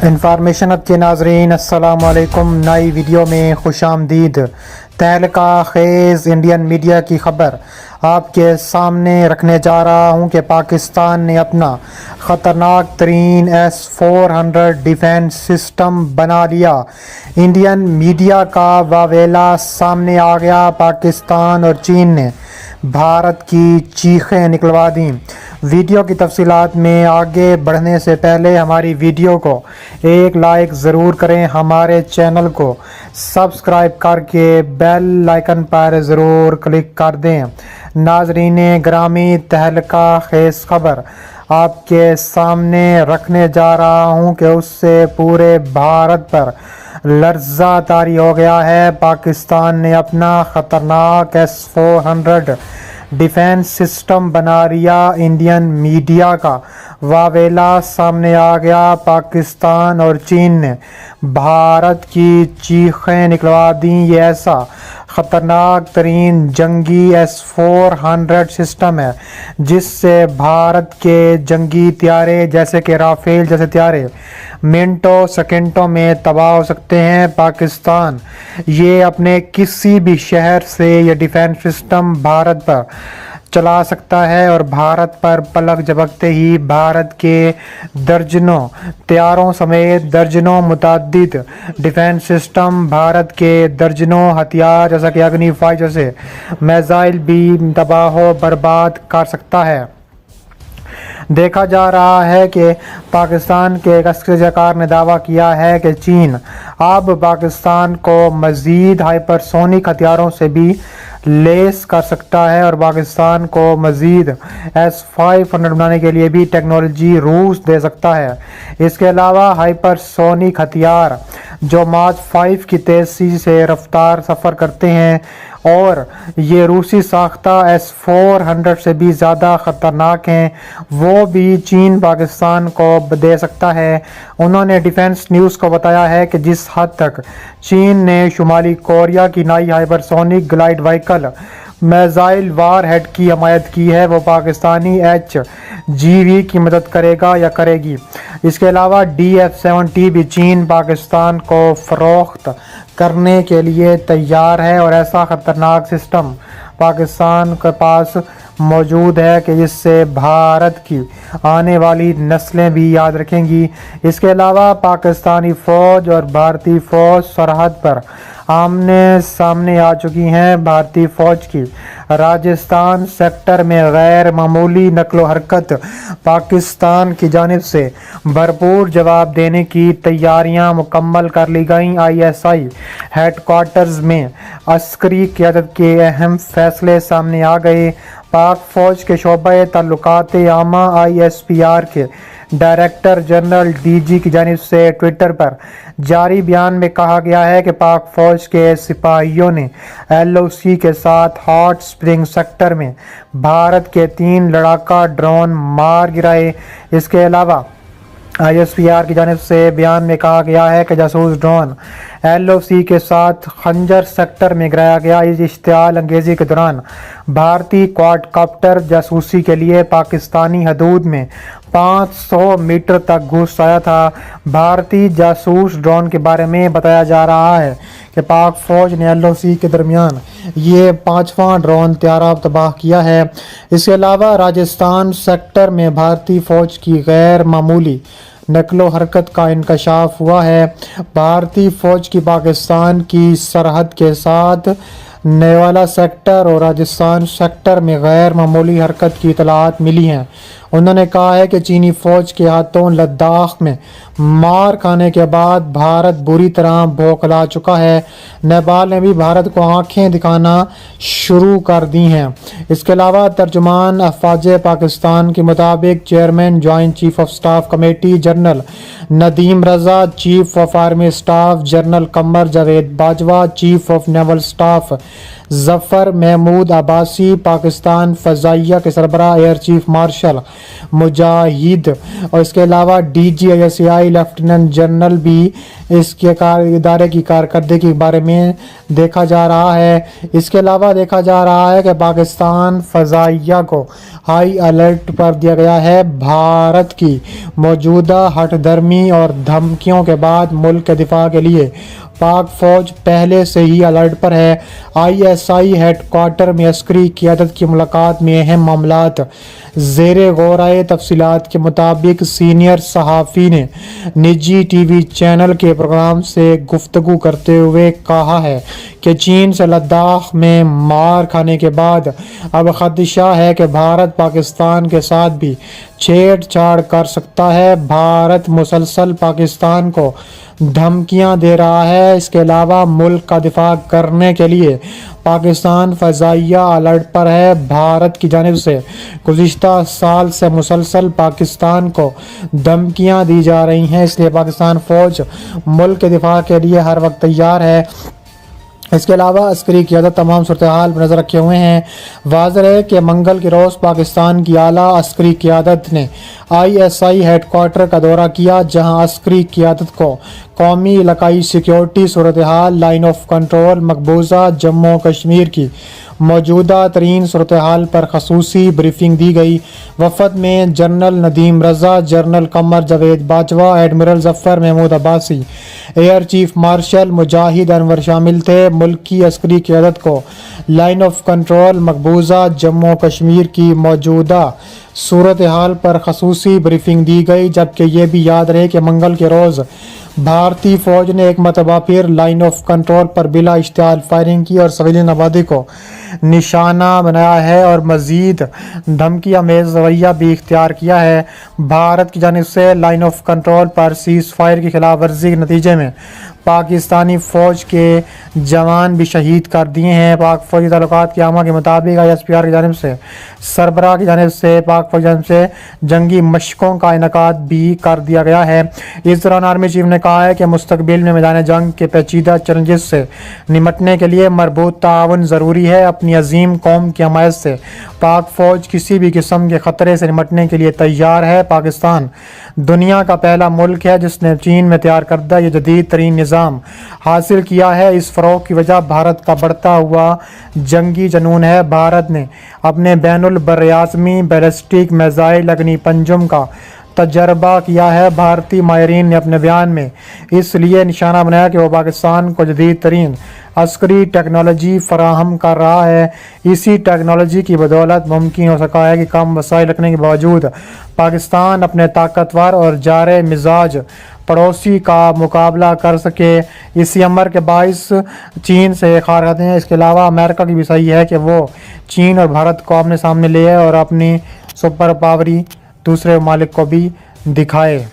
Information اب کے ناظرین السلام علیکم، نئی ویڈیو میں خوش آمدید۔ تہلکہ خیز انڈین میڈیا کی خبر آپ کے سامنے رکھنے جا رہا ہوں کہ پاکستان نے اپنا خطرناک ترین S-400 ڈیفنس سسٹم بنا لیا۔ انڈین میڈیا کا واویلا سامنے آ گیا۔ پاکستان اور چین نے بھارت کی چیخیں نکلوا دیں۔ ویڈیو کی تفصیلات میں آگے بڑھنے سے پہلے ہماری ویڈیو کو ایک لائک ضرور کریں، ہمارے چینل کو سبسکرائب کر کے بیل آئیکن پر ضرور کلک کر دیں۔ ناظرین گرامی، تہلکہ خیز خبر آپ کے سامنے رکھنے جا رہا ہوں کہ اس سے پورے بھارت پر لرزہ طاری ہو گیا ہے۔ پاکستان نے اپنا خطرناک S-400 ڈیفنس سسٹم بنا لیا۔ انڈین میڈیا کا واویلا سامنے آ گیا۔ پاکستان اور چین نے بھارت کی چیخیں نکلوا دیں۔ یہ ایسا خطرناک ترین جنگی S-400 سسٹم ہے جس سے بھارت کے جنگی طیارے جیسے کہ رافیل جیسے طیارے منٹوں سیکنڈوں میں تباہ ہو سکتے ہیں۔ پاکستان یہ اپنے کسی بھی شہر سے یہ ڈیفنس سسٹم بھارت پر چلا سکتا ہے اور بھارت پر پلک جھپکتے ہی بھارت کے درجنوں طیاروں سمیت درجنوں متعدد ڈیفنس سسٹم، بھارت کے درجنوں ہتھیار جیسا کہ اگنی 5 جیسے میزائل بھی تباہ و برباد کر سکتا ہے۔ دیکھا جا رہا ہے کہ پاکستان کے ایک عسکری کار نے دعویٰ کیا ہے کہ چین اب پاکستان کو مزید ہائپرسونک ہتھیاروں سے بھی لیس کر سکتا ہے اور پاکستان کو مزید S-500 بنانے کے لیے بھی ٹیکنالوجی روس دے سکتا ہے۔ اس کے علاوہ ہائپرسونک ہتھیار جو ماچ 5 کی تیزی سے رفتار سفر کرتے ہیں اور یہ روسی ساختہ S-400 سے بھی زیادہ خطرناک ہیں، وہ بھی چین پاکستان کو دے سکتا ہے۔ انہوں نے ڈیفنس نیوز کو بتایا ہے کہ جس حد تک چین نے شمالی کوریا کی نئی ہائپرسونک glide vehicle missile war had کی حمایت کی ہے، وہ پاکستانی HGV کی مدد کرے گا یا کرے گی۔ اس کے علاوہ DF-70 بھی چین پاکستان کو فروخت کرنے کے لیے تیار ہے اور ایسا خطرناک سسٹم پاکستان کے پاس موجود ہے کہ جس سے بھارت کی آنے والی نسلیں بھی یاد رکھیں گی۔ اس کے علاوہ پاکستانی فوج اور بھارتی فوج سرحد پر آمنے سامنے آ چکی ہیں۔ بھارتی فوج کی راجستھان سیکٹر میں غیر معمولی نقل و حرکت، پاکستان کی جانب سے بھرپور جواب دینے کی تیاریاں مکمل کر لی گئیں۔ ISI ہیڈ کوارٹرز میں عسکری قیادت کے اہم فیصلے سامنے آ گئے۔ پاک فوج کے شعبہ تعلقات عامہ ISPR کے ڈائریکٹر جنرل DG کی جانب سے ٹویٹر پر جاری بیان میں کہا گیا ہے کہ پاک فوج کے سپاہیوں نے LOC کے ساتھ ہاٹ اسپرنگ سیکٹر میں بھارت کے 3 لڑاکا ڈرون مار گرائے۔ اس کے علاوہ ISPR کی جانب سے بیان میں کہا گیا ہے کہ جاسوس ڈرون LOC کے ساتھ خنجر سیکٹر میں گرایا گیا۔ اس اشتعال انگیزی کے دوران بھارتی کوڈ کاپٹر جاسوسی کے لیے پاکستانی حدود میں 500 میٹر تک گھس آیا تھا۔ بھارتی جاسوس ڈرون کے بارے میں بتایا جا رہا ہے کہ پاک فوج نے LOC کے درمیان یہ 5واں ڈرون طیارہ تباہ کیا ہے۔ اس کے علاوہ راجستھان سیکٹر میں بھارتی فوج کی غیر معمولی نقل و حرکت کا انکشاف ہوا ہے۔ بھارتی فوج کی پاکستان کی سرحد کے ساتھ نیوالا سیکٹر اور راجستھان سیکٹر میں غیر معمولی حرکت کی اطلاعات ملی ہیں۔ انہوں نے کہا ہے کہ چینی فوج کے ہاتھوں لداخ میں مار کھانے کے بعد بھارت بری طرح بوکھلا چکا ہے۔ نیپال نے بھی بھارت کو آنکھیں دکھانا شروع کر دی ہیں۔ اس کے علاوہ ترجمان افواج پاکستان کے مطابق chairman joint chief of staff committee general Nadeem Raza, chief of army staff general Qamar Javed Bajwa, chief of naval staff Zafar Mahmood Abbasi Pakistan فضائیہ کے سربراہ ایئر چیف مارشل مجاہد اور اس کے علاوہ DGISI لیفٹیننٹ جنرل بھی اس کے ادارے کی کارکردگی کے بارے میں دیکھا جا رہا ہے۔ اس کے علاوہ دیکھا جا رہا ہے کہ پاکستان فضائیہ کو ہائی الرٹ پر دیا گیا ہے۔ بھارت کی موجودہ ہٹ درمی اور دھمکیوں کے بعد ملک کے دفاع کے لیے پاک فوج پہلے سے ہی الرٹ پر ہے۔ ISI ہیڈ کوارٹر میں عسکری قیادت کی ملاقات میں اہم معاملات زیر غور آئے۔ تفصیلات کے مطابق سینئر صحافی نے نجی TV چینل کے پروگرام سے گفتگو کرتے ہوئے کہا ہے کہ چین سے لداخ میں مار کھانے کے بعد اب خدشہ ہے کہ بھارت پاکستان کے ساتھ بھی چھیڑ چھاڑ کر سکتا ہے۔ بھارت مسلسل پاکستان کو دھمکیاں دے رہا ہے۔ اس کے علاوہ ملک کا دفاع کرنے کے لیے پاکستان فضائیہ الرٹ پر ہے۔ بھارت کی جانب سے گزشتہ سال سے مسلسل پاکستان کو دھمکیاں دی جا رہی ہیں، اس لیے پاکستان فوج ملک کے دفاع کے لیے ہر وقت تیار ہے۔ اس کے علاوہ عسکری قیادت تمام صورتحال پر نظر رکھے ہوئے ہیں۔ واضح ہے کہ منگل کے روز پاکستان کی اعلیٰ عسکری قیادت نے ISI ہیڈ کوارٹر کا دورہ کیا، جہاں عسکری قیادت کو قومی علاقائی سیکیورٹی صورتحال، لائن آف کنٹرول، مقبوضہ جموں کشمیر کی موجودہ ترین صورتحال پر خصوصی بریفنگ دی گئی۔ وفد میں general Nadeem Raza, general Qamar Javed Bajwa, admiral Zafar Mahmood Abbasi, air chief marshal Mujahid Anwar شامل تھے۔ ملکی عسکری قیادت کو لائن آف کنٹرول، مقبوضہ جموں کشمیر کی موجودہ صورتحال پر خصوصی بریفنگ دی گئی، جبکہ یہ بھی یاد رہے کہ منگل کے روز بھارتی فوج نے ایک مرتبہ پھر لائن آف کنٹرول پر بلا اشتعال فائرنگ کی اور سویلین آبادی کو نشانہ بنایا ہے اور مزید دھمکی آمیز رویہ بھی اختیار کیا ہے۔ بھارت کی جانب سے line of control per cease fire کی خلاف ورزی کے نتیجے میں پاکستانی فوج کے جوان بھی شہید کر دیے ہیں۔ پاک فوجی تعلقات کی عامہ کے مطابق ISPR کی جانب سے سربراہ کی جانب سے پاک فوج کی جانب سے جنگی مشقوں کا انعقاد بھی کر دیا گیا ہے۔ اس دوران آرمی چیف نے کہا ہے کہ مستقبل میں میدان جنگ کے پیچیدہ چیلنجز سے نمٹنے کے لیے مربوط تعاون ضروری ہے۔ اپنی عظیم قوم کی حمایت سے پاک فوج کسی بھی قسم کے خطرے سے نمٹنے کے لیے تیار ہے۔ پاکستان دنیا کا پہلا ملک ہے جس نے چین میں تیار کردہ یہ جدید ترین نظام حاصل کیا ہے۔ اس فروغ کی وجہ بھارت کا بڑھتا ہوا جنگی جنون ہے۔ بھارت نے اپنے بین البراعظمی بیلسٹک میزائل اگنی پنجم کا تجربہ کیا ہے۔ بھارتی ماہرین نے اپنے بیان میں اس لیے نشانہ بنایا کہ وہ پاکستان کو جدید ترین عسکری ٹیکنالوجی فراہم کر رہا ہے۔ اسی ٹیکنالوجی کی بدولت ممکن ہو سکا ہے کہ کم وسائل رکھنے کے باوجود پاکستان اپنے طاقتور اور جارح مزاج پڑوسی کا مقابلہ کر سکے۔ اسی امر کے باعث چین سے خارجتے ہیں۔ اس کے علاوہ امریکہ کی بھی صحیح ہے کہ وہ چین اور بھارت کو آمنے سامنے لے آئے اور اپنی سپر پاوری دوسرے ممالک کو بھی دکھائے۔